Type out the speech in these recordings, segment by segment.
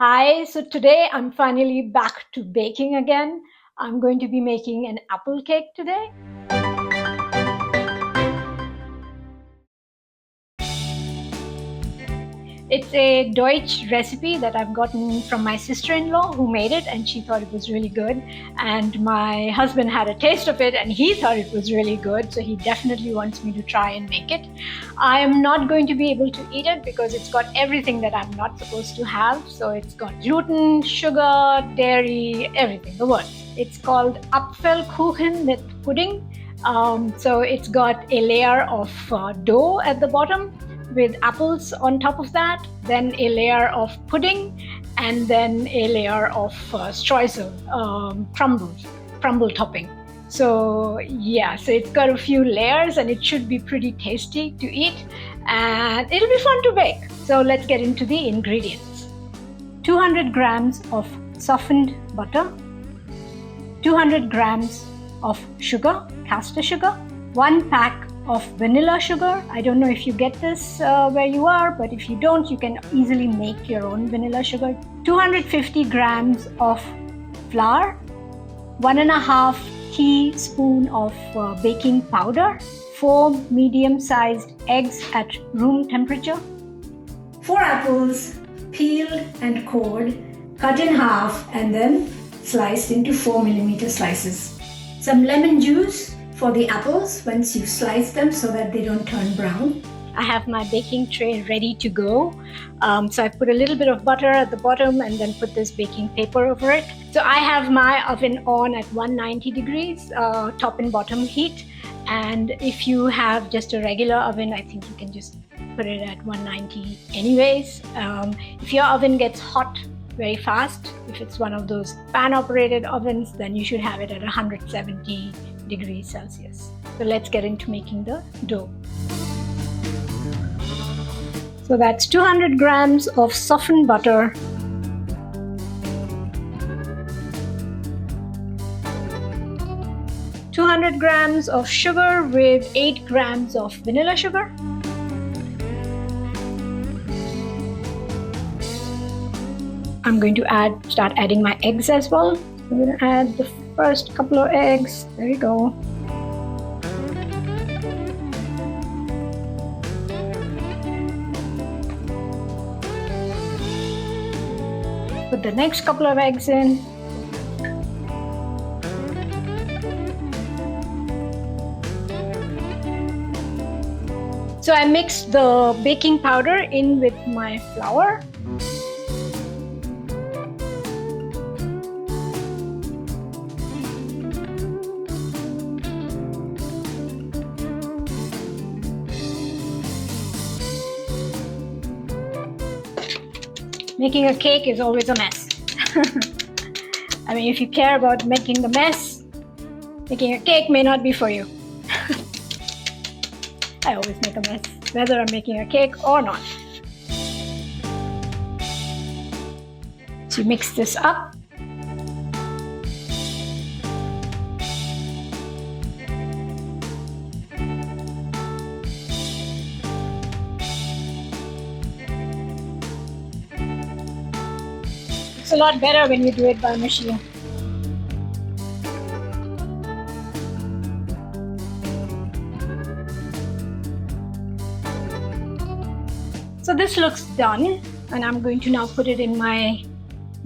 Hi, so today I'm finally back to baking again. I'm going to be making an apple cake today. It's a Deutsch recipe that I've gotten from my sister-in-law who made it and she thought it was really good. And my husband had a taste of it and he thought it was really good. So he definitely wants me to try and make it. I am not going to be able to eat it because it's got everything that I'm not supposed to have. So it's got gluten, sugar, dairy, everything, the works. It's called Apfelkuchen with pudding. So it's got a layer of dough at the bottom with apples on top of that, then a layer of pudding, and then a layer of streusel, crumble topping. So yeah, so it's got a few layers and it should be pretty tasty to eat and it'll be fun to bake. So let's get into the ingredients. 200 grams of softened butter, 200 grams of sugar, caster sugar, 1 pack of vanilla sugar. I don't know if you get this where you are, but if you don't, you can easily make your own vanilla sugar. 250 grams of flour, 1.5 teaspoon of baking powder, 4 medium-sized eggs at room temperature, 4 apples, peeled and cored, cut in half and then sliced into 4mm slices. Some lemon juice for the apples once you've sliced them so that they don't turn brown. I have my baking tray ready to go. So I put a little bit of butter at the bottom and then put this baking paper over it. So I have my oven on at 190 degrees, top and bottom heat. And if you have just a regular oven, I think you can just put it at 190 anyways. If your oven gets hot very fast, if it's one of those pan operated ovens, then you should have it at 170 degrees Celsius. So let's get into making the dough. So that's 200 grams of softened butter, 200 grams of sugar with 8 grams of vanilla sugar, I'm going to start adding my eggs as well. I'm going to add the first couple of eggs. There you go. Put the next couple of eggs in. So I mixed the baking powder in with my flour. Making a cake is always a mess. I mean, if you care about making the mess, making a cake may not be for you. I always make a mess, whether I'm making a cake or not. So you mix this up. It's a lot better when you do it by machine. So this looks done, and I'm going to now put it in my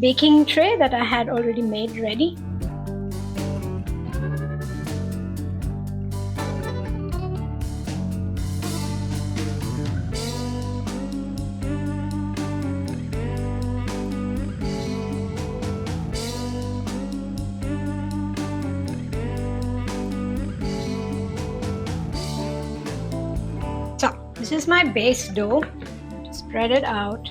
baking tray that I had already made ready. So this is my base dough. Spread it out.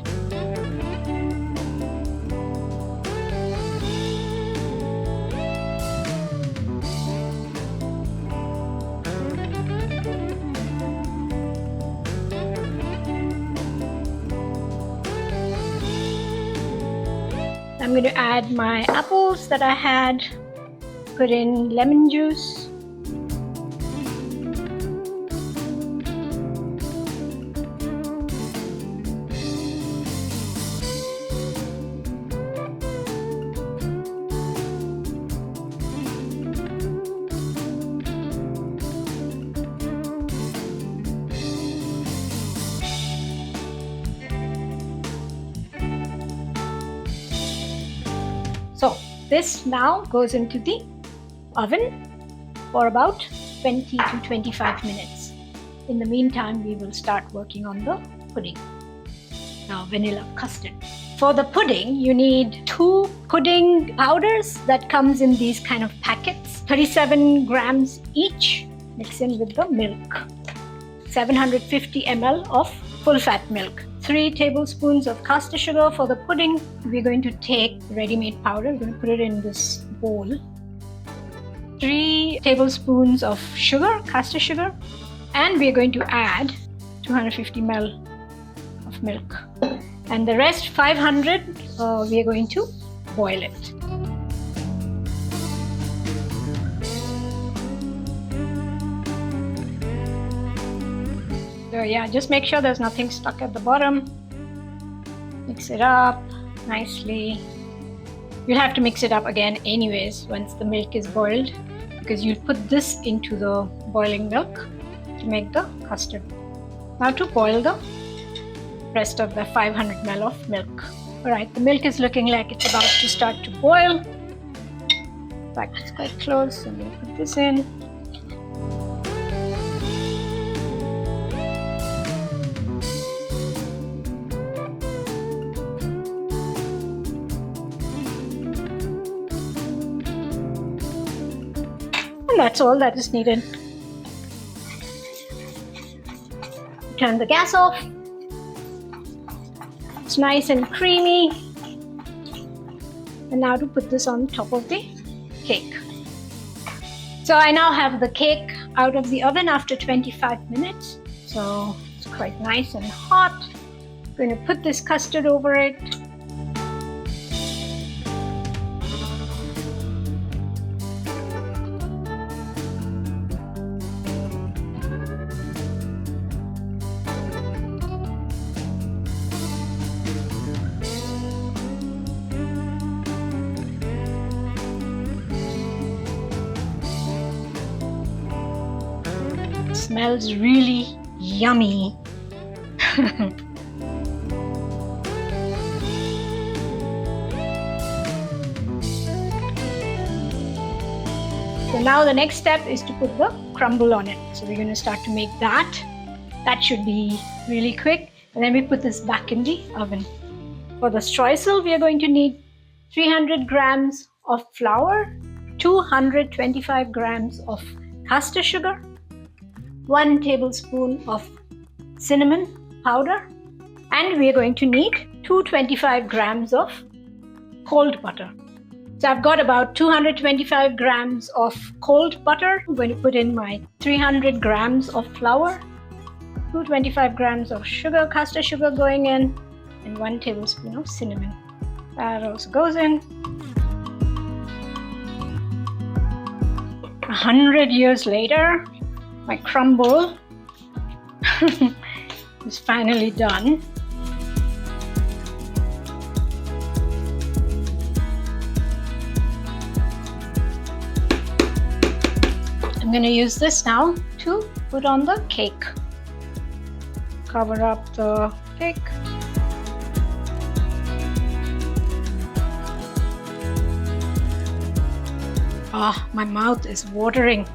I'm going to add my apples that I had, put in lemon juice. So this now goes into the oven for about 20 to 25 minutes. In the meantime, we will start working on the pudding, the vanilla custard. For the pudding, you need 2 pudding powders that comes in these kind of packets, 37 grams each. Mix in with the milk, 750 ml of full fat milk, 3 tablespoons of caster sugar. For the pudding, we're going to take ready-made powder. We're going to put it in this bowl. 3 tablespoons of sugar, caster sugar, and we're going to add 250 ml of milk. And the rest, 500, we are going to boil it. So yeah, just make sure there's nothing stuck at the bottom. Mix it up nicely. You'll have to mix it up again anyways once the milk is boiled, because you'll put this into the boiling milk to make the custard. Now to boil the rest of the 500 ml of milk. Alright, the milk is looking like it's about to start to boil. In fact, it's quite close, so I'm going to put this in. And that's all that is needed. Turn the gas off. It's nice and creamy. And now to put this on top of the cake. So I now have the cake out of the oven after 25 minutes. So it's quite nice and hot. I'm going to put this custard over it. Smells really yummy. So now the next step is to put the crumble on it. So we're going to start to make that. That should be really quick. And then we put this back in the oven. For the streusel, we are going to need 300 grams of flour, 225 grams of caster sugar, 1 tablespoon of cinnamon powder, and we are going to need 225 grams of cold butter. So I've got about 225 grams of cold butter. I'm going to put in my 300 grams of flour, 225 grams of sugar, caster sugar going in, and 1 tablespoon of cinnamon. That also goes in. 100 years later, my crumble is finally done. I'm going to use this now to put on the cake. Cover up the cake. Ah, my mouth is watering.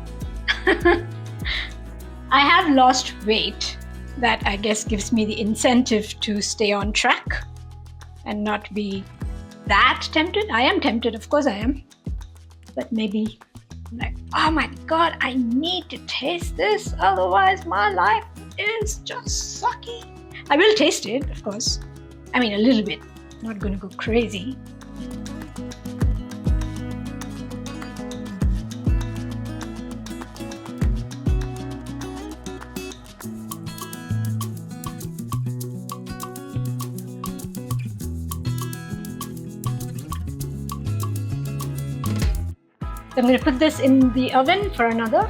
I have lost weight. That, I guess, gives me the incentive to stay on track and not be that tempted. I am tempted, of course I am. But maybe like, oh my God, I need to taste this. Otherwise, my life is just sucky. I will taste it, of course. I mean, a little bit. Not going to go crazy. I'm going to put this in the oven for another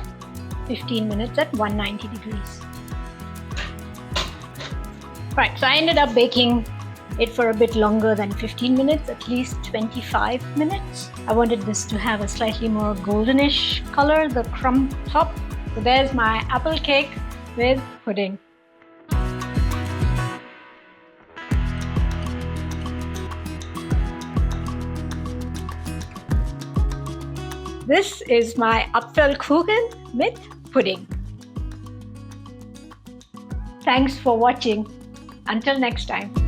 15 minutes at 190 degrees. Right, so I ended up baking it for a bit longer than 15 minutes, at least 25 minutes. I wanted this to have a slightly more goldenish color, the crumb top. So there's my apple cake with pudding. This is my Apfelkuchen with pudding. Thanks for watching. Until next time.